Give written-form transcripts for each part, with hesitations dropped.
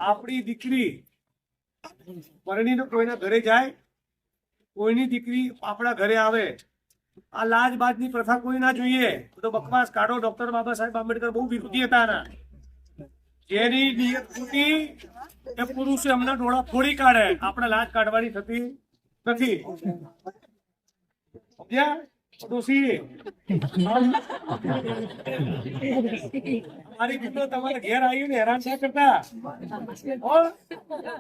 આપણી દીકરી પરણીને કોઈના ઘરે જાય, કોઈની દીકરી આપણા ઘરે આવે, આ લાજ બાજની પ્રથા કોઈ ના જોઈએ. તો બકવાસ કાઢો. ડોક્ટર બાબા સાહેબ આંબેડકર બહુ વિરોધી હતા આના. જેની નિયત ફૂટી એ પુરુષે એમના ડોળા ફોડી કાઢે. આપણે લાજ કાઢવાની થતી નથી. મારી દીકરો તમારા ઘેર આવ્યું ને હેરાન ના કરતા.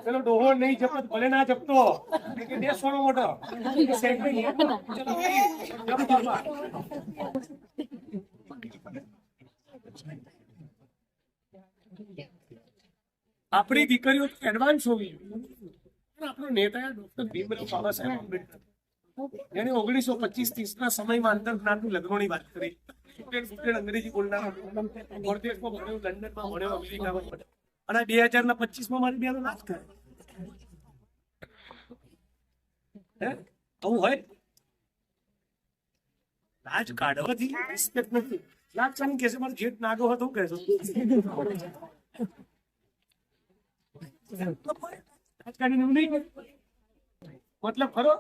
પેલો ડોહો નહીં જપત ભલે ના જપતો દેશ સોનો મોટો. આપણી દીકરીઓ એડવાન્સ હોવી જોઈએ. આપણો નેતા ડોક્ટર ભીમરાવ બાબા સાહેબ આંબેડકર એને 1925-30 ના સમયમાં આંતરજ્ઞાતિ લગ્નોની વાત કરી. અંગ્રેજી બોલનાર પરદેશમાં ભણ્યો, લંડનમાં ભણ્યો, અમેરિકામાં ભણ્યો, અને 2025 મારી બેનો નાચ કરે. આવું હોય? લાજ કાઢવાથી રિસ્પેક્ટ નથી. લાજ ચાલી કહેશે મારો જેઠ નાગો હતો કહેશો. મતલબ ખરો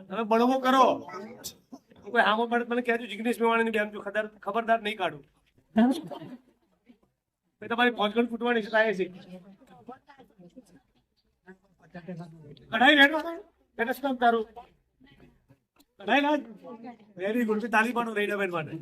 તમે બળવો કરો. કોઈ હામો પડે મને કહેજો જિગ્નેશ મેવાણીની બેન જો ખબરદાર નહીં કાઢું. તમારી ફોજગણ ફૂટવાની છે થાય છે. કઢાઈ લેટ કામ તારું કઢાઈ લાજ. Very good. તાલી પાડો રેડાબેન માટે.